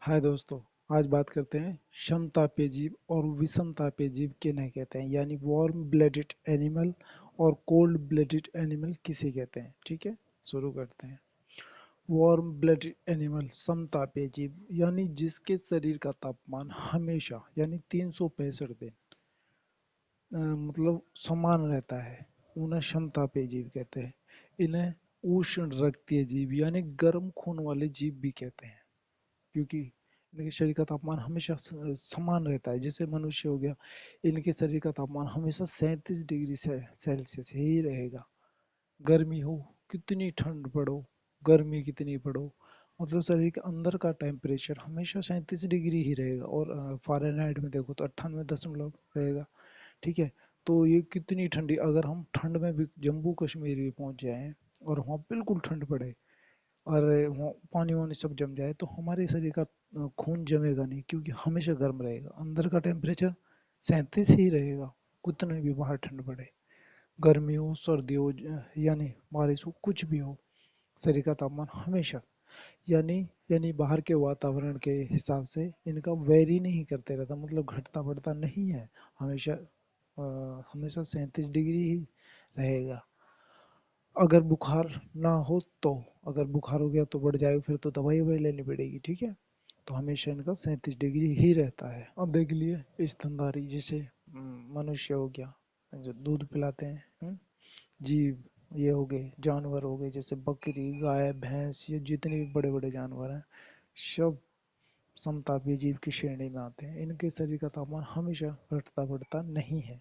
हाय दोस्तों। आज बात करते हैं समतापी जीव और विषमतापी जीव किन्हें कहते हैं, यानी वार्म ब्लडेड एनिमल और कोल्ड ब्लडेड एनिमल किसे कहते हैं। ठीक है, शुरू करते हैं। वार्म ब्लडेड एनिमल समतापी जीव यानी जिसके शरीर का तापमान हमेशा यानी 365 दिन मतलब समान रहता है, उन्हें समतापी जीव कहते हैं। इन्हें उष्ण रक्तीय जीव यानी गर्म खून वाले जीव भी कहते हैं, क्योंकि इनके शरीर का तापमान हमेशा समान रहता है। जैसे मनुष्य हो गया, इनके शरीर का तापमान हमेशा 37 डिग्री से सेल्सियस ही रहेगा। गर्मी हो कितनी, ठंड पड़ो गर्मी कितनी पड़ो, मतलब शरीर के अंदर का टेम्परेचर हमेशा 37 डिग्री ही रहेगा। और फ़ारेनहाइट में देखो तो 98 दशमलव रहेगा। ठीक है, तो ये कितनी ठंडी, अगर हम ठंड में भी जम्मू कश्मीर भी पहुंच जाएं और वहाँ बिल्कुल ठंड पड़े और वो पानी वानी सब जम जाए, तो हमारे शरीर का खून जमेगा नहीं, क्योंकि हमेशा गर्म रहेगा। अंदर का टेम्परेचर 37 ही रहेगा, कितने भी बाहर ठंड पड़े, गर्मी हो सर्दी हो यानी बारिश हो, कुछ भी हो, शरीर का तापमान हमेशा यानी यानी बाहर के वातावरण के हिसाब से इनका वेरी नहीं करते रहता, मतलब घटता बढ़ता नहीं है। हमेशा हमेशा 37 डिग्री ही रहेगा। अगर बुखार ना हो तो, अगर बुखार हो गया तो बढ़ जाएगा, फिर तो दवाई ववाई लेनी पड़ेगी। ठीक है, तो हमेशा इनका 37 डिग्री ही रहता है। अब देख लिए स्तनधारी, जैसे मनुष्य हो गया जो दूध पिलाते हैं, जीव ये हो गए, जानवर हो गए जैसे बकरी गाय भैंस, ये जितने भी बड़े बड़े जानवर हैं सब समतापीय जीव की श्रेणी में आते हैं। इनके शरीर का तापमान हमेशा घटता बढ़ता नहीं है।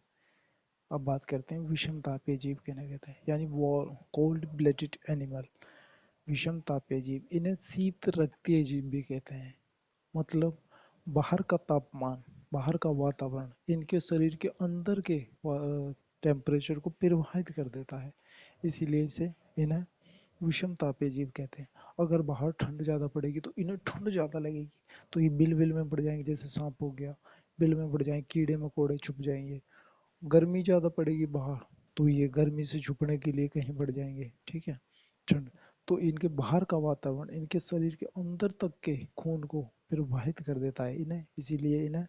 अब बात करते हैं विषम तापीय जीव किन्हें कहते हैं, यानी वॉर कोल्ड ब्लडेड एनिमल। विषम तापीय जीव इन्हें शीत रक्तीय जीव भी कहते हैं। मतलब बाहर का तापमान, बाहर का वातावरण इनके शरीर के अंदर के टेम्परेचर को प्रभावित कर देता है, इसीलिए इसे इन्हें विषम तापीय जीव कहते हैं। अगर बाहर ठंड ज़्यादा पड़ेगी तो इन्हें ठंड ज़्यादा लगेगी, तो ये बिल बिल में पड़ जाएंगे, जैसे सांप हो गया, बिल में पड़ जाएंगे, कीड़े मकोड़े छुप जाएंगे। गर्मी ज़्यादा पड़ेगी बाहर, तो ये गर्मी से छुपने के लिए कहीं बढ़ जाएंगे। ठीक है, ठंड, तो इनके बाहर का वातावरण इनके शरीर के अंदर तक के खून को प्रवाहित कर देता है इन्हें, इसीलिए इन्हें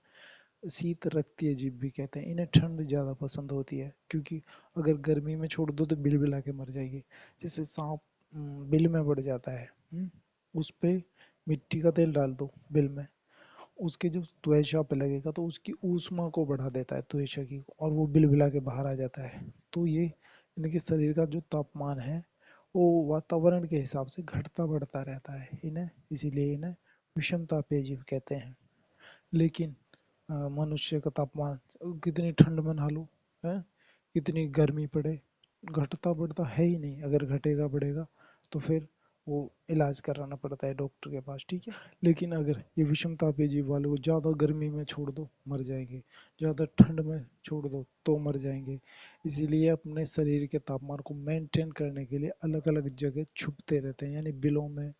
शीत रक्तीय जीव भी कहते हैं। इन्हें ठंड ज़्यादा पसंद होती है, क्योंकि अगर गर्मी में छोड़ दो तो बिलबिला के मर जाएगी। जैसे सांप बिल में बढ़ जाता है, उस पे मिट्टी का तेल डाल दो बिल में, उसके जब त्वचा पे लगेगा तो उसकी ऊष्मा को बढ़ा देता है त्वचा की, और वो बिलबिला के बाहर आ जाता है। तो ये इनके शरीर का जो तापमान है वो वातावरण के हिसाब से घटता बढ़ता रहता है इन्हें, इसीलिए इन्हें विषम तापीय जीव कहते हैं। लेकिन मनुष्य का तापमान, कितनी ठंड में नहा लो, है कितनी गर्मी पड़े, घटता बढ़ता है ही नहीं। अगर घटेगा बढ़ेगा तो फिर वो इलाज कराना पड़ता है डॉक्टर के पास। ठीक है, लेकिन अगर ये विषम तापीय जीव वालों को ज़्यादा गर्मी में छोड़ दो मर जाएंगे, ज़्यादा ठंड में छोड़ दो तो मर जाएंगे। इसीलिए अपने शरीर के तापमान को मेंटेन करने के लिए अलग अलग जगह छुपते रहते हैं, यानी बिलों में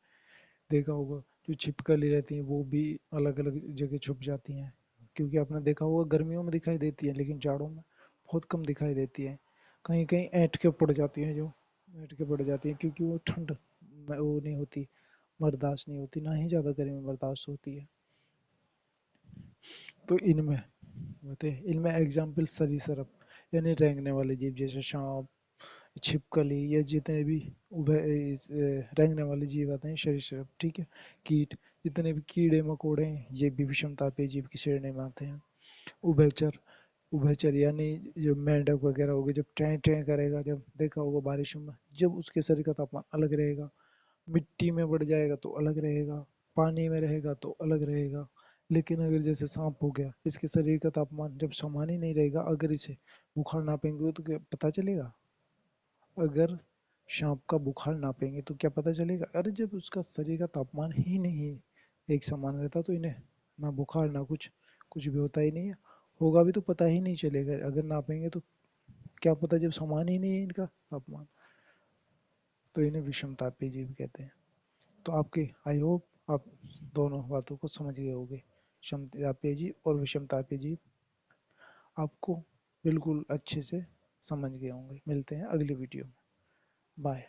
देखा होगा, जो छिपकली रहती हैं वो भी अलग अलग जगह छुप जाती हैं। क्योंकि आपने देखा होगा गर्मियों में दिखाई देती है, लेकिन जाड़ों में बहुत कम दिखाई देती है। कहीं कहीं ऐंठ के पड़ जाती हैं, जो ऐंठ के पड़ जाती हैं, क्योंकि वो ठंड वो नहीं होती, बर्दाश्त नहीं होती, ना ही ज़्यादा गर्मी बर्दाश्त होती है। तो इनमें होते हैं, इनमें एग्जाम्पल सरीसृप यानी रेंगने वाले जीव, जैसे सांप, छिपकली, ये जितने भी रेंगने वाले जीव आते हैं सरीसृप। ठीक है, कीट, जितने भी कीड़े मकोड़े हैं ये भी विषम तापीय जीव की श्रेणी में आते हैं। उभयचर, उभयचर यानी जो मेंढक वगैरह होगी, जब ट्रें ट्रें करेगा, जब देखा होगा बारिशों में, जब उसके शरीर का तापमान अलग रहेगा, मिट्टी में बढ़ जाएगा तो अलग रहेगा, पानी में रहेगा तो अलग रहेगा। लेकिन अगर जैसे सांप हो गया, इसके शरीर का तापमान जब समान ही नहीं रहेगा, अगर इसे बुखार नापेंगे तो क्या पता चलेगा? अगर सांप का बुखार नापेंगे तो क्या पता चलेगा? अरे जब उसका शरीर का तापमान ही नहीं एक समान रहता, तो इन्हें ना बुखार ना कुछ, कुछ भी होता ही नहीं है। होगा भी तो पता ही नहीं चलेगा, अगर नापेंगे तो क्या पता, जब समान ही नहीं है इनका तापमान। तो इन्हें विषम तापीय जीव कहते हैं। तो आपके आई होप आप दोनों बातों को समझ गए होंगे, समतापीय जीव और विषम तापीय जीव आपको बिल्कुल अच्छे से समझ गए होंगे। मिलते हैं अगली वीडियो में, बाय।